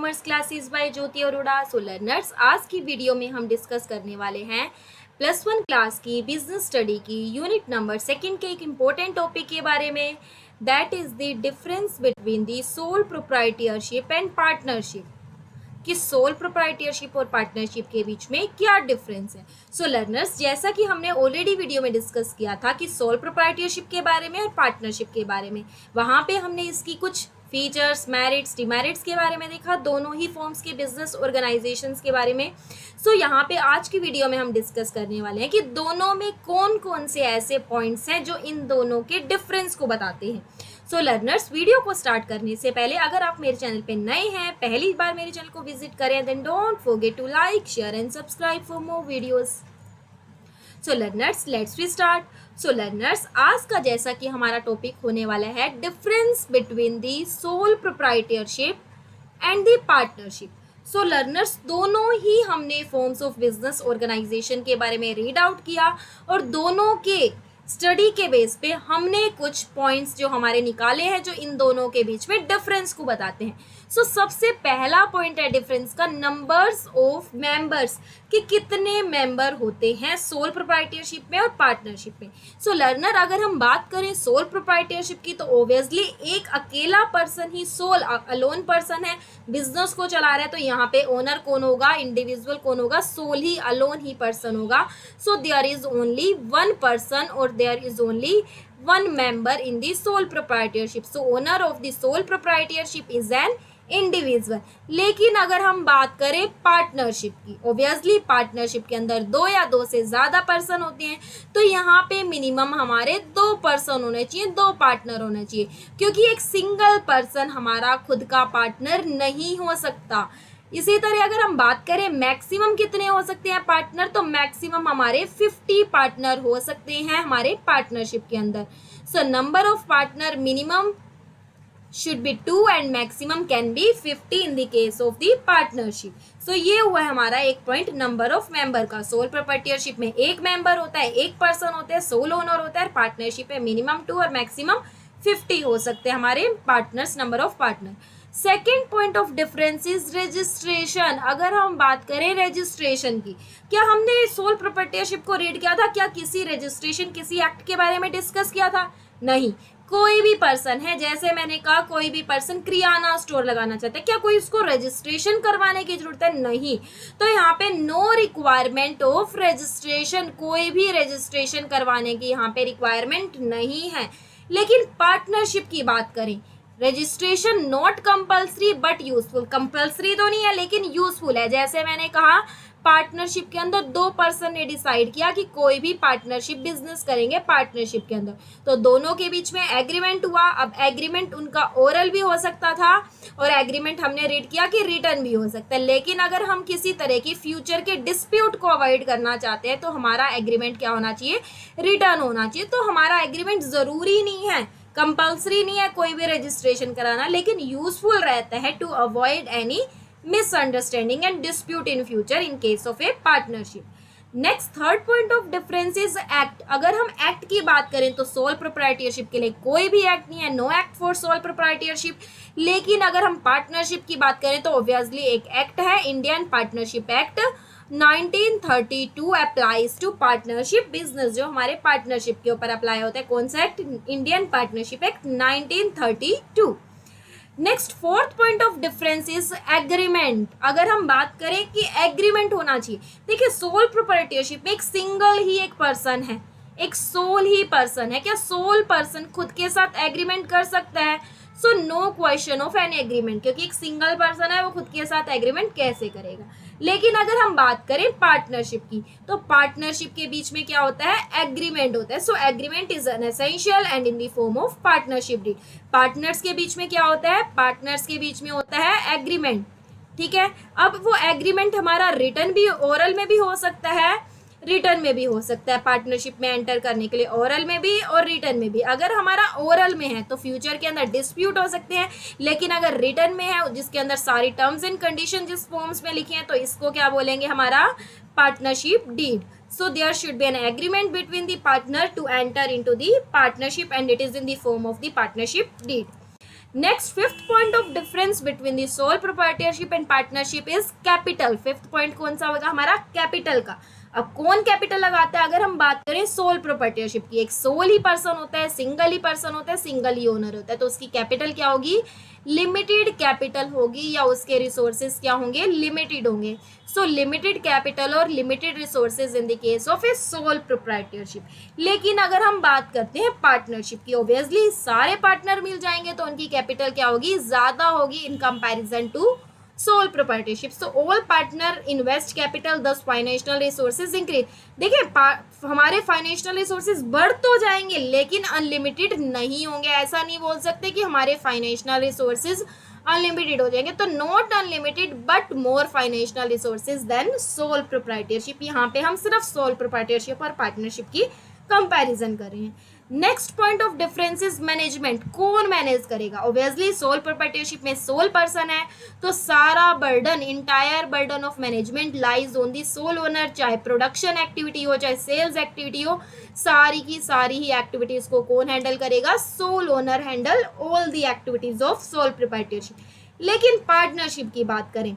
Commerce classes bye ज्योति अरोड़ा। सो learners, आज की video में हम डिस्कस करने वाले हैं +1 क्लास की बिजनेस स्टडी की यूनिट नंबर 2 के एक इम्पोर्टेंट टॉपिक के बारे में, that is the difference between the soul proprietorship and partnership. कि सोल प्रोप्राइटरशिप और पार्टनरशिप के बीच में क्या डिफरेंस है। सो लर्नर्स, जैसा कि हमने ऑलरेडी वीडियो में डिस्कस किया था कि सोल प्रोप्राइटरशिप के बारे में और पार्टनरशिप के बारे में, वहाँ पे हमने इसकी कुछ फीचर्स, मेरिट्स, डिमेरिट्स के बारे में देखा, दोनों ही फॉर्म्स के बिजनेस ऑर्गेनाइजेशंस के बारे में। सो यहाँ पे आज की वीडियो में हम डिस्कस करने वाले हैं कि दोनों में कौन कौन से ऐसे पॉइंट्स हैं जो इन दोनों के डिफरेंस को बताते हैं। सो लर्नर्स, वीडियो को स्टार्ट करने से पहले अगर आप मेरे चैनल पे नए हैं, पहली बार मेरे चैनल को विजिट करें, then don't forget to like, share and subscribe for more videos. So learners, let's we start. So learners, आज का जैसा कि हमारा टॉपिक होने वाला है difference between the sole proprietorship and the partnership. So learners, दोनों ही हमने फॉर्म्स ऑफ बिजनेस ऑर्गेनाइजेशन के बारे में रीड आउट किया और दोनों के स्टडी के बेस पे हमने कुछ पॉइंट्स जो हमारे निकाले हैं जो इन दोनों के बीच में डिफरेंस को बताते हैं। सो सबसे पहला पॉइंट है डिफरेंस का नंबर्स ऑफ मेंबर्स, कि कितने मेंबर होते हैं सोल प्रोप्राइटरशिप में और पार्टनरशिप में। सो लर्नर, अगर हम बात करें सोल प्रोप्राइटरशिप की तो ऑब्वियसली एक अकेला पर्सन ही सोल अलोन पर्सन है, बिजनेस को चला रहा है, तो यहाँ पे ओनर कौन होगा, इंडिविजुअल कौन होगा, सोल ही, अलोन ही पर्सन होगा। So there is only one person और there is only one member in the sole proprietorship. So owner of the sole proprietorship is an individual. लेकिन अगर हम बात करें पार्टनरशिप की, ऑब्वियसली पार्टनरशिप के अंदर 2 या 2 से ज़्यादा पर्सन होते हैं, तो यहाँ पे मिनिमम हमारे 2 पर्सन होने चाहिए, 2 पार्टनर होने चाहिए, क्योंकि एक सिंगल पर्सन हमारा खुद का पार्टनर नहीं हो सकता। इसी तरह अगर हम बात करें मैक्सिमम कितने हो सकते हैं पार्टनर, तो मैक्सिमम हमारे 50 पार्टनर हो सकते हैं हमारे पार्टनरशिप के अंदर। So number of partner minimum should be 2 and maximum can be 50 in the case of the partnership. So ये हुआ है हमारा एक पॉइंट नंबर ऑफ मेंबर का। सोल प्रोप्राइटरशिप में एक मेंबर होता है, एक पर्सन होता है, सोल ओनर होता है, पार्टनरशिप में मिनिमम 2 और मैक्सिमम 50 हो सकते हैं हमारे partners, number of partner. Second point of difference is registration. अगर हम बात करें रजिस्ट्रेशन की, क्या हमने सोल प्रोप्राइटरशिप को रीड किया था, क्या किसी रजिस्ट्रेशन, किसी एक्ट के बारे में डिस्कस किया था? नहीं। कोई भी पर्सन है, जैसे मैंने कहा कोई भी पर्सन किराना स्टोर लगाना चाहता है, क्या कोई उसको रजिस्ट्रेशन करवाने की जरूरत है? नहीं। तो यहाँ पे नो रिक्वायरमेंट ऑफ रजिस्ट्रेशन, कोई भी रजिस्ट्रेशन करवाने की यहाँ पे रिक्वायरमेंट नहीं है। लेकिन पार्टनरशिप की बात करें, registration not compulsory but useful. Compulsory तो नहीं है लेकिन यूजफुल है। जैसे मैंने कहा पार्टनरशिप के अंदर 2 पर्सन ने डिसाइड किया कि कोई भी पार्टनरशिप बिजनेस करेंगे पार्टनरशिप के अंदर, तो दोनों के बीच में एग्रीमेंट हुआ। अब एग्रीमेंट उनका ओरल भी हो सकता था और एग्रीमेंट हमने रीड किया कि रिटर्न भी हो सकता है। लेकिन अगर हम किसी तरह की फ्यूचर के डिस्प्यूट को अवॉइड करना चाहते हैं तो हमारा एग्रीमेंट क्या होना चाहिए, रिटर्न होना चाहिए। तो हमारा एग्रीमेंट ज़रूरी नहीं है, कंपल्सरी नहीं है कोई भी रजिस्ट्रेशन कराना, लेकिन यूजफुल रहता है to avoid any misunderstanding and dispute in future in case of a partnership. Next third point of difference is act. अगर हम एक्ट की बात करें तो सोल प्रोप्राइटरशिप के लिए कोई भी एक्ट नहीं है, no act for sole proprietorship. लेकिन अगर हम पार्टनरशिप की बात करें तो ऑब्वियसली एक एक्ट है, Indian partnership act 1932 applies to partnership business, जो हमारे पार्टनरशिप के ऊपर अप्लाई होता है। कौन सा act? Indian partnership act 1932। Next fourth point of difference is agreement. अगर हम बात करें कि एग्रीमेंट होना चाहिए, देखिए सोल प्रोप्राइटरशिप में एक सिंगल ही एक पर्सन है, एक सोल ही पर्सन है। क्या सोल पर्सन खुद के साथ एग्रीमेंट कर सकता है? So no question of an agreement, क्योंकि एक सिंगल पर्सन है, वो खुद के साथ एग्रीमेंट कैसे करेगा। लेकिन अगर हम बात करें पार्टनरशिप की, तो पार्टनरशिप के बीच में क्या होता है, एग्रीमेंट होता है। So agreement is an essential and in the form of partnership deed. Partners के बीच में क्या होता है, पार्टनर्स के बीच में होता है एग्रीमेंट, ठीक है। अब वो एग्रीमेंट हमारा रिटर्न भी, ओरल में भी हो सकता है, रिटर्न में भी हो सकता है। पार्टनरशिप में एंटर करने के लिए ओरल में भी और रिटर्न में भी। अगर हमारा ओरल में है तो फ्यूचर के अंदर डिस्प्यूट हो सकते हैं, लेकिन अगर रिटर्न में है जिसके अंदर सारी टर्म्स एंड कंडीशन जिस फॉर्म्स में लिखी हैं, तो इसको क्या बोलेंगे, हमारा partnership deed. So there should be an agreement between the partner to enter into the partnership and it is in the form of the partnership deed. Next fifth point of difference between the soul proprietorship and partnership is capital. Fifth point कौन सा होगा हमारा? Capital का। अब कौन capital लगाता है? अगर हम बात करें सोल प्रोप्राइटरशिप की, एक सोल ही पर्सन होता है, सिंगल ही पर्सन होता है, सिंगल ही ओनर होता है, तो उसकी कैपिटल क्या होगी? लिमिटेड कैपिटल होगी, या उसके रिसोर्सेज क्या होंगे? लिमिटेड होंगे। सो लिमिटेड कैपिटल और limited resources in the case of a sole proprietorship. लेकिन अगर हम बात करते हैं पार्टनरशिप की, ऑब्वियसली सारे पार्टनर मिल जाएंगे तो उनकी कैपिटल क्या होगी? ज़्यादा होगी in comparison to sole proprietorship. So all partner invest capital, thus financial resources increase. देखिए हमारे फाइनेंशियल रिसोर्सेज बढ़ तो जाएंगे लेकिन अनलिमिटेड नहीं होंगे। ऐसा नहीं बोल सकते कि हमारे फाइनेंशियल रिसोर्सेज अनलिमिटेड हो जाएंगे, तो not unlimited but more financial resources than sole proprietorship. यहाँ पे हम सिर्फ सोल प्रोप्राइटरशिप और पार्टनरशिप की कंपैरिजन कर रहे हैं। Next point of difference is management. कौन मैनेज करेगा? ऑब्वियसली सोल प्रोप्राइटरशिप में सोल पर्सन है तो सारा burden, entire burden of management lies on the sole owner. चाहे प्रोडक्शन एक्टिविटी हो, चाहे सेल्स एक्टिविटी हो, सारी की सारी ही एक्टिविटीज को कौन हैंडल करेगा? Sole owner handle all the activities of sole proprietorship. लेकिन पार्टनरशिप की बात करें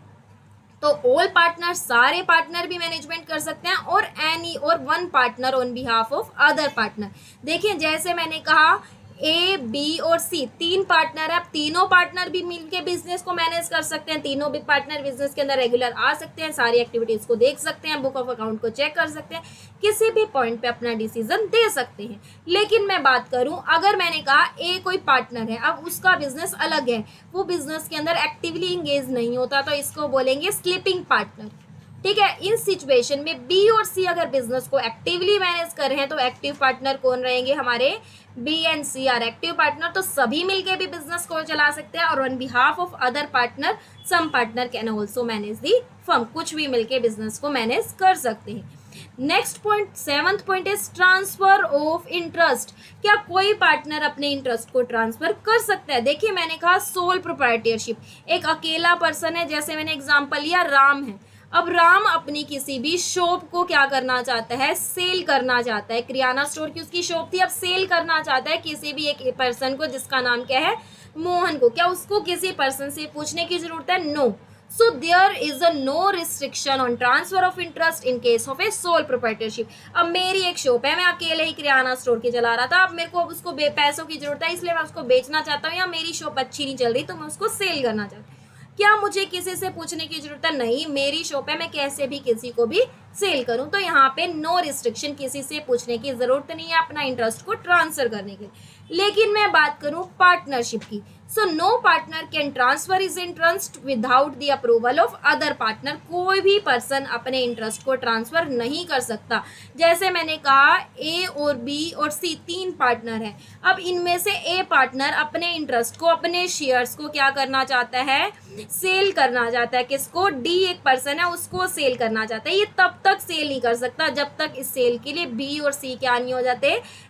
तो ऑल पार्टनर, सारे पार्टनर भी मैनेजमेंट कर सकते हैं, और एनी और one partner on behalf of other partner. देखिए जैसे मैंने कहा ए, बी और सी तीन पार्टनर है, अब तीनों पार्टनर भी मिलके बिजनेस को मैनेज कर सकते हैं। तीनों भी पार्टनर बिजनेस के अंदर रेगुलर आ सकते हैं, सारी एक्टिविटीज को देख सकते हैं, बुक ऑफ अकाउंट को चेक कर सकते हैं, किसी भी पॉइंट पे अपना डिसीजन दे सकते हैं। लेकिन मैं बात करूं, अगर मैंने कहा ए कोई पार्टनर है, अब उसका बिजनेस अलग है, वो बिजनेस के अंदर एक्टिवली इंगेज नहीं होता, तो इसको बोलेंगे स्लीपिंग पार्टनर। ठीक है, इन सिचुएशन में बी और सी अगर बिजनेस को एक्टिवली मैनेज कर रहे हैं तो एक्टिव पार्टनर कौन रहेंगे? हमारे B and C are active partner. तो सभी मिलके भी बिजनेस को चला सकते हैं, और on behalf of other partner some partner can also manage the firm. कुछ भी मिलके बिजनेस को मैनेज कर सकते हैं। Next point, seventh point is transfer of interest. क्या कोई पार्टनर अपने इंटरेस्ट को ट्रांसफर कर सकता है? देखिए मैंने कहा सोल प्रोप्राइटरशिप, एक अकेला पर्सन है, जैसे मैंने एग्जांपल लिया राम है। अब राम अपनी किसी भी शॉप को क्या करना चाहता है? सेल करना चाहता है। किराना स्टोर की उसकी शॉप थी, अब सेल करना चाहता है किसी भी एक पर्सन को जिसका नाम क्या है? मोहन को। क्या उसको किसी पर्सन से पूछने की जरूरत है? No. So there is a no restriction on transfer of interest in case of a sole proprietorship. अब मेरी एक शॉप है, मैं अकेले ही किराना स्टोर के चला रहा था, अब मेरे को अब उसको पैसों की जरूरत है, इसलिए मैं उसको बेचना चाहता हूँ, या मेरी शॉप अच्छी नहीं चल रही तो मैं उसको सेल करना चाहती हूँ। क्या मुझे किसी से पूछने की जरूरत है? नहीं, मेरी शॉप है, मैं कैसे भी किसी को भी सेल करूं। तो यहाँ पे नो रिस्ट्रिक्शन, किसी से पूछने की जरूरत नहीं है अपना इंटरेस्ट को ट्रांसफर करने के लिए। लेकिन मैं बात करूं पार्टनरशिप की, so no partner can transfer is interest without the approval of other partner. कोई भी पर्सन अपने इंटरेस्ट को ट्रांसफर नहीं कर सकता। जैसे मैंने कहा ए और बी और सी तीन पार्टनर है, अब इनमें से ए पार्टनर अपने इंटरेस्ट को, अपने शेयर्स को क्या करना चाहता है? सेल करना चाहता है। किसको? डी एक पर्सन है, उसको सेल करना चाहता है। ये तब तक सेल नहीं कर सकता जब तक इस सेल के लिए बी और सी क्या नहीं हो जाते?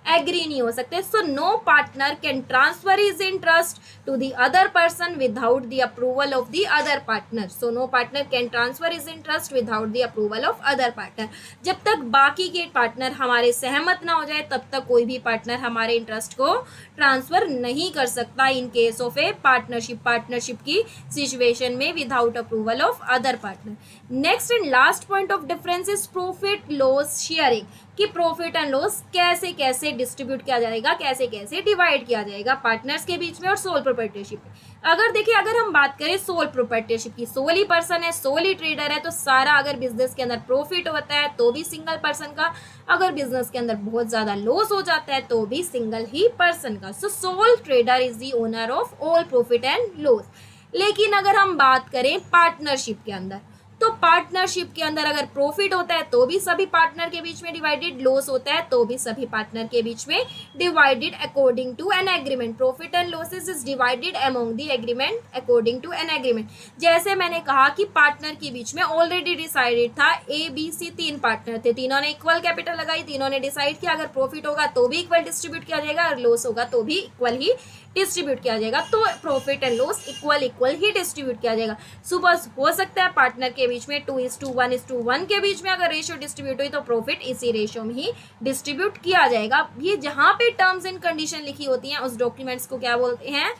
एग्री नहीं हो सकते। So no partner can transfer his interest to the other person without the approval of the other partner. So no partner can transfer his interest without the approval of other partner. जब तक बाकी के partner हमारे सहमत ना हो जाए तब तक कोई भी पार्टनर हमारे इंटरेस्ट को ट्रांसफर नहीं कर सकता इन case of a partnership. Partnership की सिचुएशन में without approval of other partner. Next and last point of difference is profit loss sharing, कि प्रॉफिट एंड लॉस कैसे कैसे डिस्ट्रीब्यूट किया जाएगा, कैसे कैसे डिवाइड किया जाएगा पार्टनर्स के बीच में और सोल प्रोप्राइटरशिप में। अगर देखिए, अगर हम बात करें सोल प्रोप्राइटरशिप की, सोल ही पर्सन है, सोल ही ट्रेडर है, तो सारा अगर बिजनेस के अंदर प्रॉफिट होता है तो भी सिंगल पर्सन का, अगर बिजनेस के अंदर बहुत ज्यादा लॉस हो जाता है तो भी सिंगल ही पर्सन का। So sole trader is the owner of all profit and loss. लेकिन अगर हम बात करें पार्टनरशिप के अंदर, तो पार्टनरशिप के अंदर अगर प्रॉफिट होता है तो भी सभी पार्टनर के बीच में डिवाइडेड, लॉस होता है तो भी सभी पार्टनर के बीच में divided according to an agreement. Profit and losses is divided among the agreement according to an agreement. जैसे मैंने कहा कि पार्टनर के बीच में ऑलरेडी डिसाइडेड था, ए बी सी तीन पार्टनर थे, तीनों ने इक्वल कैपिटल लगाई, तीनों ने डिसाइड किया अगर प्रॉफिट होगा तो भी इक्वल डिस्ट्रीब्यूट किया जाएगा, और लॉस होगा तो भी इक्वल ही डिस्ट्रीब्यूट किया जाएगा। तो profit and loss equal equal he distribute किया जाएगा। सुबह हो सकता है पार्टनर के बीच में 2:1:1 के बीच में अगर रेशियो डिस्ट्रीब्यूट हुई तो प्रॉफिट इसी रेशियो में ही डिस्ट्रीब्यूट किया जाएगा। ये जहां पे टर्म्स एंड कंडीशन लिखी होती हैं उस डॉक्यूमेंट्स को क्या बोलते हैं?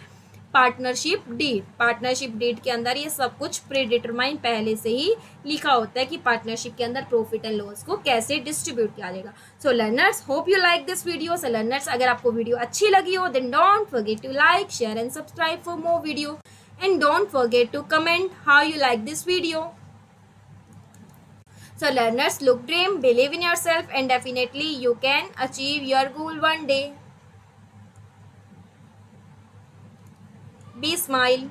Partnership deed. पार्टनरशिप डीड के अंदर ये सब कुछ प्री डिटरमाइन पहले से ही लिखा होता है कि पार्टनरशिप के अंदर प्रॉफिट एंड लॉस को कैसे डिस्ट्रीब्यूट किया जाएगा। So learners, hope you like this video. So learners, अगर आपको वीडियो अच्छी लगी हो then don't forget to like, share and subscribe for more video and don't forget to comment how you like this video. So learners, look dream, believe in yourself and definitely you can achieve your goal one day. Be smile.